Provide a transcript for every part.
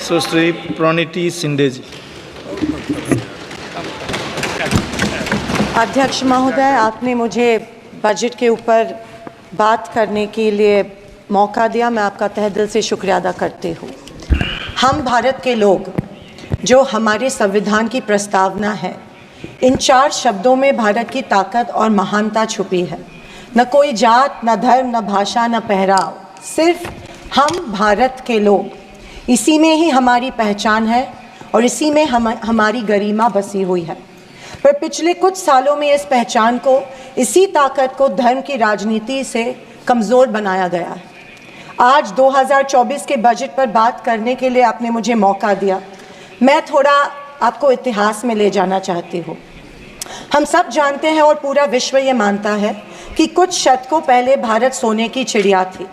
सुश्री प्रणीति शिंदे जी। अध्यक्ष महोदय, आपने मुझे बजट के ऊपर बात करने के लिए मौका दिया, मैं आपका तहे दिल से शुक्रिया अदा करती हूँ। हम भारत के लोग, जो हमारे संविधान की प्रस्तावना है, इन 4 शब्दों में भारत की ताकत और महानता छुपी है। न कोई जात, न धर्म, न भाषा, न पहराव, सिर्फ हम भारत के लोग। इसी में ही हमारी पहचान है और इसी में हमारी गरिमा बसी हुई है। पर पिछले कुछ सालों में इस पहचान को, इसी ताकत को धर्म की राजनीति से कमज़ोर बनाया गया है। आज 2024 के बजट पर बात करने के लिए आपने मुझे मौका दिया। मैं थोड़ा आपको इतिहास में ले जाना चाहती हूँ। हम सब जानते हैं और पूरा विश्व ये मानता है कि कुछ शतकों पहले भारत सोने की चिड़िया थी।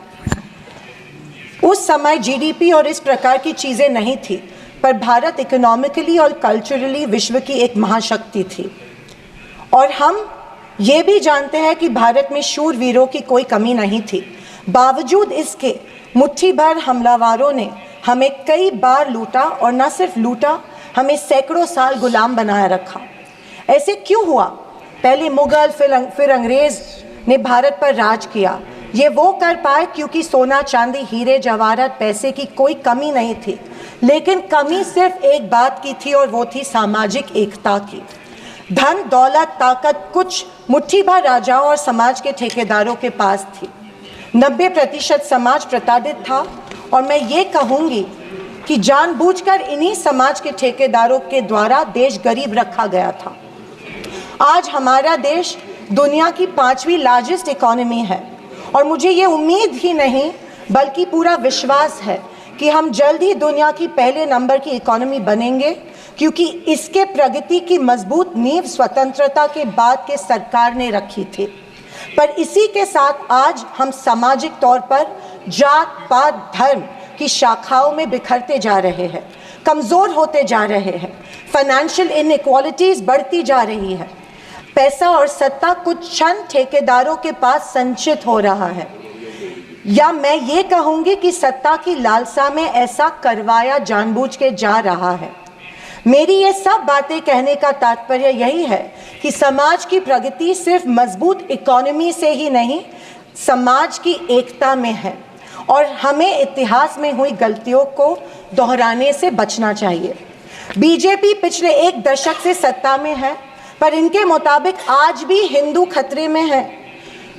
उस समय जीडीपी और इस प्रकार की चीज़ें नहीं थी, पर भारत इकोनॉमिकली और कल्चरली विश्व की एक महाशक्ति थी। और हम ये भी जानते हैं कि भारत में शूरवीरों की कोई कमी नहीं थी। बावजूद इसके मुट्ठी भर हमलावरों ने हमें कई बार लूटा, और न सिर्फ लूटा, हमें सैकड़ों साल गुलाम बनाए रखा। ऐसे क्यों हुआ? पहले मुगल, फिर अंग्रेज़ ने भारत पर राज किया। ये वो कर पाए क्योंकि सोना, चांदी, हीरे जवाहरात, पैसे की कोई कमी नहीं थी। लेकिन कमी सिर्फ एक बात की थी, और वो थी सामाजिक एकता की। धन, दौलत, ताकत कुछ मुट्ठी भर राजाओं और समाज के ठेकेदारों के पास थी। 90% समाज प्रताड़ित था, और मैं ये कहूँगी कि जानबूझकर इन्हीं समाज के ठेकेदारों के द्वारा देश गरीब रखा गया था। आज हमारा देश दुनिया की 5वीं लार्जेस्ट इकोनॉमी है, और मुझे ये उम्मीद ही नहीं बल्कि पूरा विश्वास है कि हम जल्द ही दुनिया की पहले नंबर की इकोनॉमी बनेंगे, क्योंकि इसके प्रगति की मजबूत नींव स्वतंत्रता के बाद के सरकार ने रखी थी। पर इसी के साथ आज हम सामाजिक तौर पर जात, पात, धर्म की शाखाओं में बिखरते जा रहे हैं, कमज़ोर होते जा रहे हैं। फाइनेंशियल इनइक्वालिटीज़ बढ़ती जा रही है। पैसा और सत्ता कुछ चंद ठेकेदारों के पास संचित हो रहा है, या मैं ये कहूँगी कि सत्ता की लालसा में ऐसा करवाया जानबूझ के जा रहा है। मेरी ये सब बातें कहने का तात्पर्य यही है कि समाज की प्रगति सिर्फ मजबूत इकोनॉमी से ही नहीं, समाज की एकता में है, और हमें इतिहास में हुई गलतियों को दोहराने से बचना चाहिए। बीजेपी पिछले 1 दशक से सत्ता में है, पर इनके मुताबिक आज भी हिंदू खतरे में है।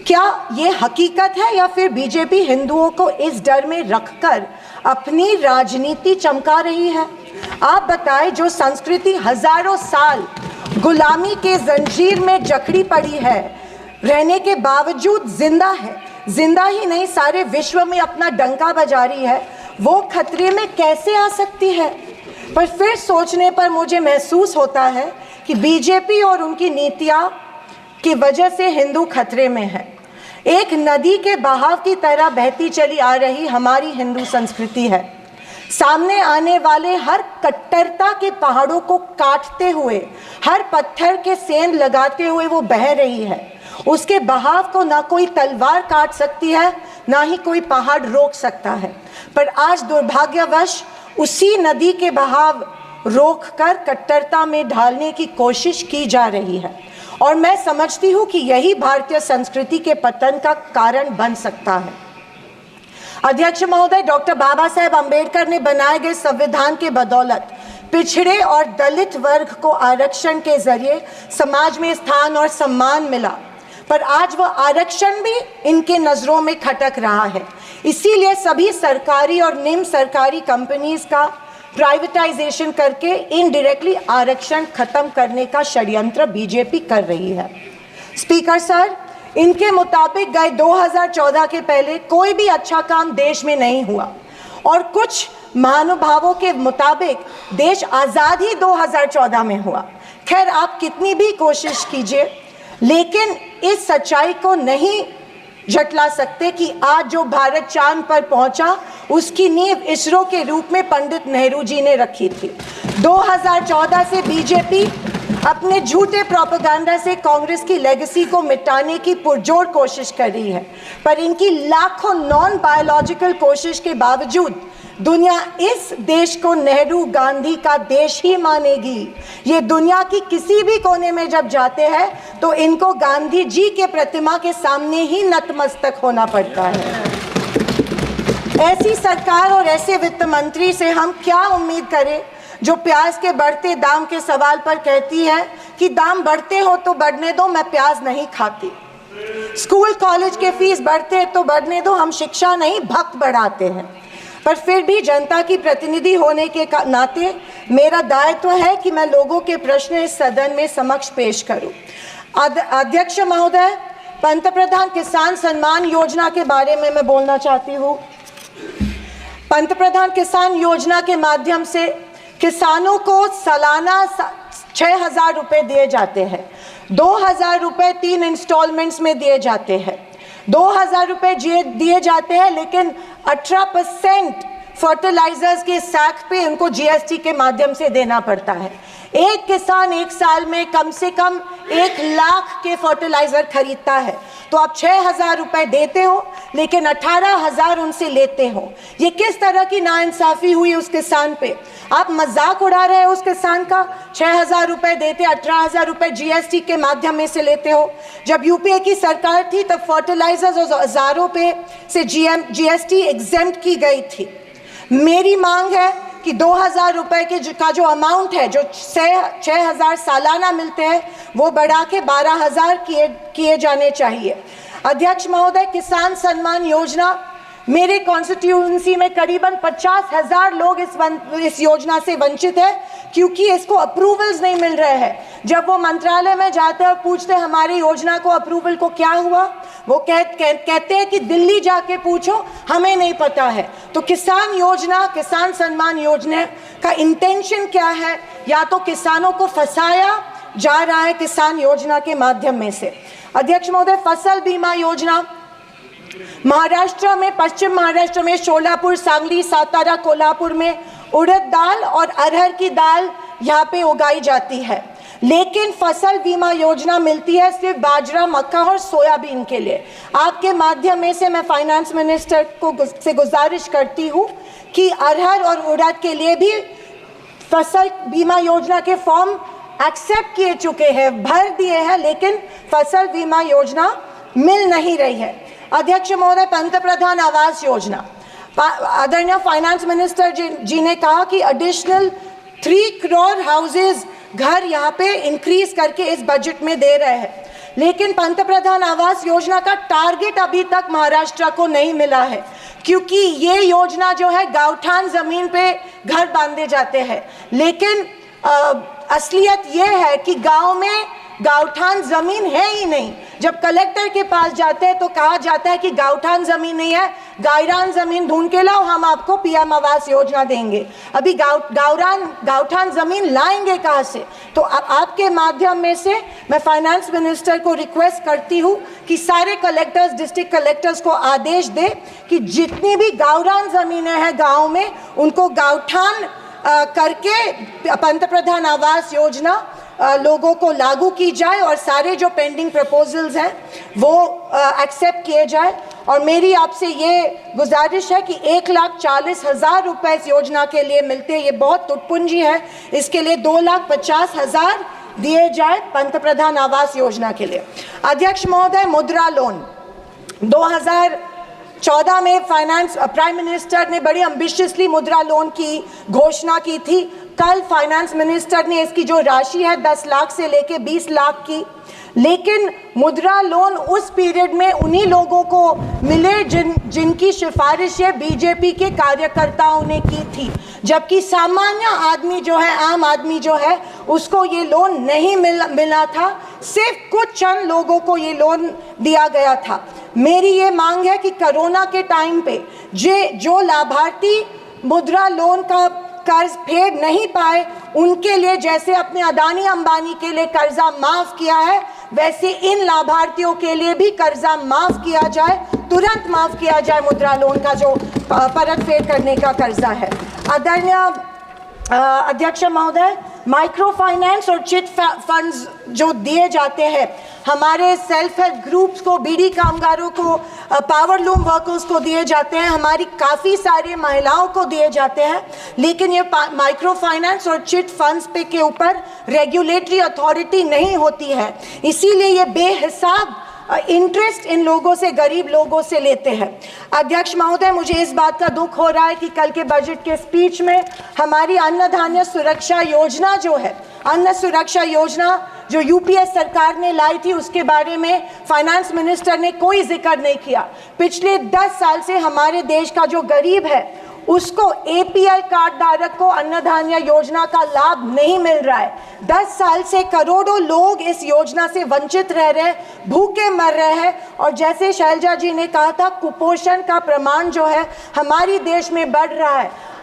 क्या ये हकीकत है, या फिर बीजेपी हिंदुओं को इस डर में रखकर अपनी राजनीति चमका रही है? आप बताएं, जो संस्कृति हजारों साल गुलामी के जंजीर में जकड़ी पड़ी है, रहने के बावजूद जिंदा है, जिंदा ही नहीं सारे विश्व में अपना डंका बजा रही है, वो खतरे में कैसे आ सकती है? पर फिर सोचने पर मुझे महसूस होता है कि बीजेपी और उनकी नीतियाँ की वजह से हिंदू खतरे में है। एक नदी के बहाव की तरह बहती चली आ रही हमारी हिंदू संस्कृति है। सामने आने वाले हर कट्टरता के पहाड़ों को काटते हुए, हर पत्थर के सेंध लगाते हुए वो बह रही है। उसके बहाव को ना कोई तलवार काट सकती है, ना ही कोई पहाड़ रोक सकता है। पर आज दुर्भाग्यवश उसी नदी के बहाव रोककर कट्टरता में ढालने की कोशिश की जा रही है, और मैं समझती हूँ कि यही भारतीय संस्कृति के पतन का कारण बन सकता है। अध्यक्ष महोदय, डॉक्टर बाबा साहेब अम्बेडकर ने बनाए गए संविधान के बदौलत पिछड़े और दलित वर्ग को आरक्षण के जरिए समाज में स्थान और सम्मान मिला, पर आज वह आरक्षण भी इनके नज़रों में खटक रहा है। इसीलिए सभी सरकारी और निम्न सरकारी कंपनीज का प्राइवेटाइजेशन करके इनडायरेक्टली आरक्षण खत्म करने का षड्यंत्र बीजेपी कर रही है। स्पीकर सर, इनके मुताबिक गए 2014 के पहले कोई भी अच्छा काम देश में नहीं हुआ, और कुछ महानुभावों के मुताबिक देश आज़ाद ही 2014 में हुआ। खैर, आप कितनी भी कोशिश कीजिए, लेकिन इस सच्चाई को नहीं झटला सकते कि आज जो भारत चांद पर पहुंचा, उसकी नींव इसरो के रूप में पंडित नेहरू जी ने रखी थी। 2014 से बीजेपी अपने झूठे प्रोपेगेंडा से कांग्रेस की लेगेसी को मिटाने की पुरजोर कोशिश कर रही है, पर इनकी लाखों नॉन बायोलॉजिकल कोशिश के बावजूद दुनिया इस देश को नेहरू गांधी का देश ही मानेगी। ये दुनिया की किसी भी कोने में जब जाते हैं तो इनको गांधी जी के प्रतिमा के सामने ही नतमस्तक होना पड़ता है। ऐसी सरकार और ऐसे वित्त मंत्री से हम क्या उम्मीद करें जो प्याज के बढ़ते दाम के सवाल पर कहती है कि दाम बढ़ते हो तो बढ़ने दो, मैं प्याज नहीं खाती। स्कूल कॉलेज के फीस बढ़ते तो बढ़ने दो, हम शिक्षा नहीं भक्त बढ़ाते हैं। पर फिर भी जनता की प्रतिनिधि होने के नाते मेरा दायित्व है कि मैं लोगों के प्रश्न इस सदन में समक्ष पेश करूं। अध्यक्ष महोदय, पंतप्रधान किसान सम्मान योजना के बारे में मैं बोलना चाहती हूं। पंतप्रधान किसान योजना के माध्यम से किसानों को सालाना 6,000 रुपये दिए जाते हैं। 2,000 रुपये 3 इंस्टॉलमेंट्स में दिए जाते हैं। 2,000 रुपये दिए जाते हैं, लेकिन 18% फर्टिलाइजर्स के साथ पे उनको जीएसटी के माध्यम से देना पड़ता है। एक किसान एक साल में कम से कम 1 लाख के फर्टिलाइजर खरीदता है, तो आप 6,000 रुपये देते हो लेकिन 18,000 उनसे लेते हो। ये किस तरह की नाइंसाफ़ी हुई उस किसान पे? आप मजाक उड़ा रहे हो उस किसान का। 6,000 रुपये देते, 18,000 रुपये जीएसटी के माध्यम में से लेते हो। जब यूपीए की सरकार थी तब फर्टिलाइजर्स और औजारों पे से जीएसटी एग्जेम्प्ट की गई थी। मेरी मांग है कि 2,000 रुपये का जो अमाउंट है, जो 6,000 सालाना मिलते हैं, वो बढ़ा के 12,000 किए जाने चाहिए। अध्यक्ष महोदय, किसान सम्मान योजना, मेरे कॉन्स्टिट्यूएंसी में करीबन 50,000 लोग इस योजना से वंचित है क्योंकि इसको अप्रूवल्स नहीं मिल रहे हैं। जब वो मंत्रालय में जाते हैं और पूछते हैं हमारी योजना को अप्रूवल को क्या हुआ, वो कहते हैं कि दिल्ली जाके पूछो, हमें नहीं पता है। तो किसान योजना, किसान सम्मान योजना का इंटेंशन क्या है? या तो किसानों को फंसाया जा रहा है किसान योजना के माध्यम में से। अध्यक्ष महोदय, फसल बीमा योजना, महाराष्ट्र में, पश्चिम महाराष्ट्र में शोलापुर, सांगली, सातारा, कोल्हापुर में उड़द दाल और अरहर की दाल यहाँ पे उगाई जाती है, लेकिन फसल बीमा योजना मिलती है सिर्फ बाजरा, मक्का और सोयाबीन के लिए। आपके माध्यम में से मैं फाइनेंस मिनिस्टर से गुजारिश करती हूँ कि अरहर और उड़द के लिए भी फसल बीमा योजना के फॉर्म एक्सेप्ट किए चुके हैं, भर दिए हैं, लेकिन फसल बीमा योजना मिल नहीं रही है। अध्यक्ष महोदय, पंतप्रधान आवास योजना, आदरणीय फाइनेंस मिनिस्टर जी ने कहा कि एडिशनल 3 करोड़ हाउसेज घर यहाँ पे इंक्रीज करके इस बजट में दे रहे हैं, लेकिन पंतप्रधान आवास योजना का टारगेट अभी तक महाराष्ट्र को नहीं मिला है क्योंकि ये योजना जो है गाँवठान जमीन पे घर बांधे जाते हैं, लेकिन असलियत ये है कि गांव में गाँवठान जमीन है ही नहीं। जब कलेक्टर के पास जाते हैं तो कहा जाता है कि गाँवठान जमीन नहीं है, गायरान जमीन ढूंढ के लाओ, हम आपको पीएम आवास योजना देंगे। अभी गाँवठान जमीन लाएंगे कहाँ से? तो आपके माध्यम में से मैं फाइनेंस मिनिस्टर को रिक्वेस्ट करती हूँ कि सारे कलेक्टर्स, डिस्ट्रिक्ट कलेक्टर्स को आदेश दे कि जितनी भी गाँवरान जमीनें हैं गाँव में, उनको गाँवठान करके पंतप्रधान आवास योजना लोगों को लागू की जाए और सारे जो पेंडिंग प्रपोजल्स हैं वो एक्सेप्ट किए जाए। और मेरी आपसे ये गुजारिश है कि 1,40,000 रुपये इस योजना के लिए मिलते हैं, ये बहुत टुटपुंजी है, इसके लिए 2,50,000 दिए जाए पंतप्रधान आवास योजना के लिए। अध्यक्ष महोदय, मुद्रा लोन 2014 में प्राइम मिनिस्टर ने बड़ी एम्बिशियसली मुद्रा लोन की घोषणा की थी। कल फाइनेंस मिनिस्टर ने इसकी जो राशि है 10 लाख से लेके 20 लाख की, लेकिन मुद्रा लोन उस पीरियड में उन्हीं लोगों को मिले जिनकी सिफारिशें बीजेपी के कार्यकर्ताओं ने की थी, जबकि सामान्य आदमी जो है, आम आदमी जो है, उसको ये लोन नहीं मिला था। सिर्फ कुछ चंद लोगों को ये लोन दिया गया था। मेरी ये मांग है कि कोरोना के टाइम पे जो लाभार्थी मुद्रा लोन का कर्ज फेड नहीं पाए, उनके लिए जैसे अपने अदानी अंबानी के लिए कर्जा माफ किया है, वैसे इन लाभार्थियों के लिए भी कर्जा माफ किया जाए, तुरंत माफ किया जाए मुद्रा लोन का जो परत फेड करने का कर्जा है। आदरणीय अध्यक्ष महोदय, माइक्रो फाइनेंस और चिट फंड्स जो दिए जाते हैं हमारे सेल्फ हेल्प ग्रुप्स को, बीड़ी कामगारों को, पावर लूम वर्कर्स को दिए जाते हैं, हमारी काफ़ी सारी महिलाओं को दिए जाते हैं, लेकिन ये माइक्रो फाइनेंस और चिट फंड्स पे के ऊपर रेगुलेटरी अथॉरिटी नहीं होती है, इसीलिए ये बेहिसाब इंटरेस्ट इन लोगों से, गरीब लोगों से लेते हैं। अध्यक्ष महोदय, मुझे इस बात का दुख हो रहा है कि कल के बजट के स्पीच में हमारी अन्न धान्य सुरक्षा योजना जो है, अन्न सुरक्षा योजना जो यूपीए सरकार ने लाई थी, उसके बारे में फाइनेंस मिनिस्टर ने कोई जिक्र नहीं किया। पिछले 10 साल से हमारे देश का जो गरीब है उसको एपीएल कार्ड धारक को अन्न धान्य योजना का लाभ नहीं मिल रहा है। 10 साल से करोड़ों लोग इस योजना से वंचित रह रहे हैं, भूखे मर रहे हैं, और जैसे शैलजा जी ने कहा था, कुपोषण का प्रमाण जो है हमारी देश में बढ़ रहा है।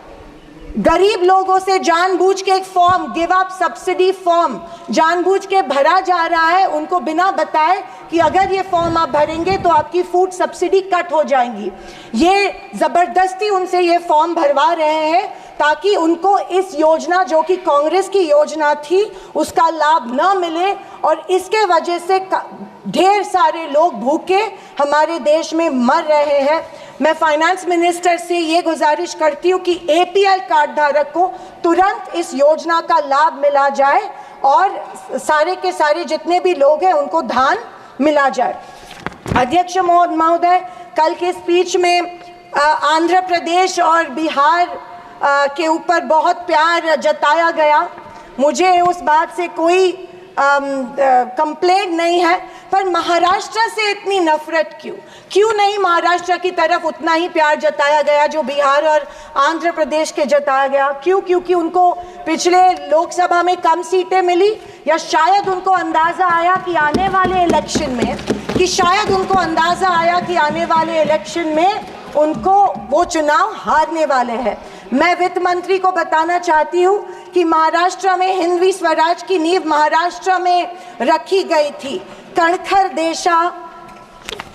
गरीब लोगों से जानबूझ के एक form, give up subsidy form जानबूझ के भरा जा रहा है, उनको बिना बताए कि अगर ये फॉर्म आप भरेंगे तो आपकी फूड सब्सिडी कट हो जाएंगी। ये ज़बरदस्ती उनसे ये फॉर्म भरवा रहे हैं ताकि उनको इस योजना, जो कि कांग्रेस की योजना थी, उसका लाभ न मिले, और इसके वजह से ढेर सारे लोग भूखे हमारे देश में मर रहे हैं। मैं फाइनेंस मिनिस्टर से ये गुजारिश करती हूँ कि एपीएल कार्ड धारक को तुरंत इस योजना का लाभ मिला जाए और सारे के सारे जितने भी लोग हैं उनको धान मिला जाए। अध्यक्ष महोदय, कल के स्पीच में आंध्र प्रदेश और बिहार के ऊपर बहुत प्यार जताया गया। मुझे उस बात से कोई कंप्लेंट नहीं है, पर महाराष्ट्र से इतनी नफरत क्यों नहीं महाराष्ट्र की तरफ उतना ही प्यार जताया गया जो बिहार और आंध्र प्रदेश के जताया गया? क्योंकि उनको पिछले लोकसभा में कम सीटें मिली, या शायद उनको अंदाज़ा आया कि आने वाले इलेक्शन में उनको वो चुनाव हारने वाले हैं। मैं वित्त मंत्री को बताना चाहती हूँ कि महाराष्ट्र में हिंदवी स्वराज की नींव महाराष्ट्र में रखी गई थी। कणखर देशा,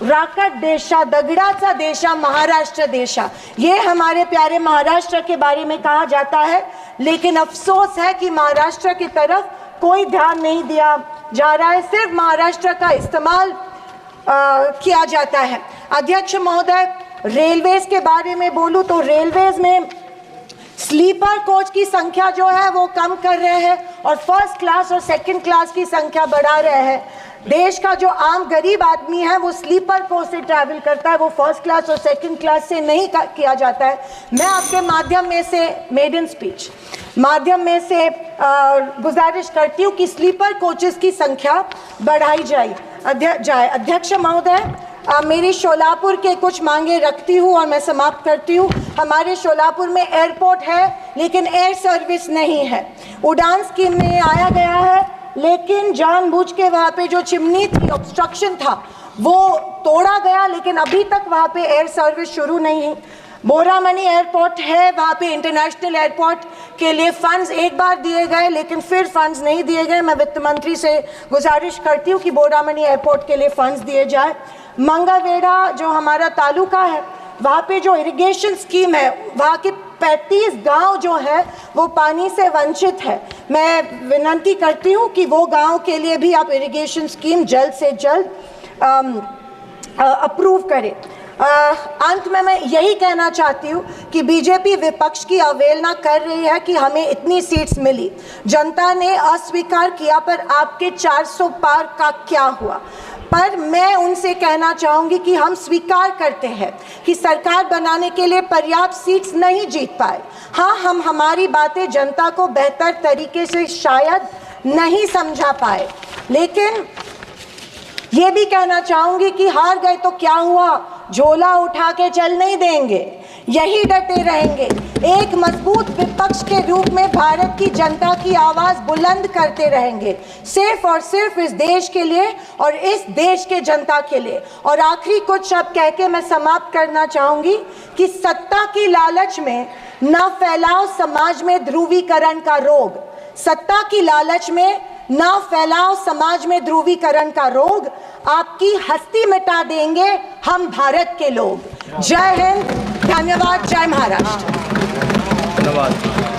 राकट देशा, दगडाचा देशा, महाराष्ट्र देशा, ये हमारे प्यारे महाराष्ट्र के बारे में कहा जाता है, लेकिन अफसोस है कि महाराष्ट्र की तरफ कोई ध्यान नहीं दिया जा रहा है, सिर्फ महाराष्ट्र का इस्तेमाल किया जाता है। अध्यक्ष महोदय, रेलवेज के बारे में बोलूँ तो रेलवेज में स्लीपर कोच की संख्या जो है वो कम कर रहे हैं और फर्स्ट क्लास और सेकंड क्लास की संख्या बढ़ा रहे हैं। देश का जो आम गरीब आदमी है वो स्लीपर कोच से ट्रैवल करता है, वो फर्स्ट क्लास और सेकंड क्लास से नहीं किया जाता है। मैं आपके माध्यम में से, मेडन स्पीच माध्यम में से गुजारिश करती हूँ कि स्लीपर कोचेस की संख्या बढ़ाई जाए। अध्यक्ष महोदय, मेरी शोलापुर के कुछ मांगे रखती हूँ और मैं समाप्त करती हूँ। हमारे शोलापुर में एयरपोर्ट है लेकिन एयर सर्विस नहीं है। उड़ान स्कीम में आया गया है, लेकिन जानबूझ के वहाँ पे जो चिमनी थी, ऑब्स्ट्रक्शन था, वो तोड़ा गया, लेकिन अभी तक वहाँ पे एयर सर्विस शुरू नहीं है। बोरामनी एयरपोर्ट है, वहाँ पे इंटरनेशनल एयरपोर्ट के लिए फंड्स एक बार दिए गए, लेकिन फिर फंड्स नहीं दिए गए। मैं वित्त मंत्री से गुजारिश करती हूँ कि बोरामनी एयरपोर्ट के लिए फंड्स दिए जाए। मंगलवेढ़ा जो हमारा तालुका है, वहाँ पे जो इरिगेशन स्कीम है, वहाँ के 35 गांव जो है वो पानी से वंचित है। मैं विनती करती हूँ कि वो गांव के लिए भी आप इरिगेशन स्कीम जल्द से जल्द अप्रूव करें। अंत में मैं यही कहना चाहती हूँ कि बीजेपी विपक्ष की अवहेलना कर रही है कि हमें इतनी सीट्स मिली, जनता ने अस्वीकार किया, पर आपके 400 पार का क्या हुआ? पर मैं उनसे कहना चाहूँगी कि हम स्वीकार करते हैं कि सरकार बनाने के लिए पर्याप्त सीट्स नहीं जीत पाए। हाँ, हम हमारी बातें जनता को बेहतर तरीके से शायद नहीं समझा पाए, लेकिन ये भी कहना चाहूँगी कि हार गए तो क्या हुआ, झोला उठा के चल नहीं देंगे, यही डटे रहेंगे। एक मजबूत विपक्ष के रूप में भारत की जनता की आवाज़ बुलंद करते रहेंगे, सिर्फ और सिर्फ इस देश के लिए और इस देश के जनता के लिए। और आखिरी कुछ शब्द कह के मैं समाप्त करना चाहूँगी कि सत्ता की लालच में न फैलाओ समाज में ध्रुवीकरण का रोग। सत्ता की लालच में ना फैलाओ समाज में ध्रुवीकरण का रोग, आपकी हस्ती मिटा देंगे हम भारत के लोग। जय हिंद, धन्यवाद, जय महाराष्ट्र। धन्यवाद।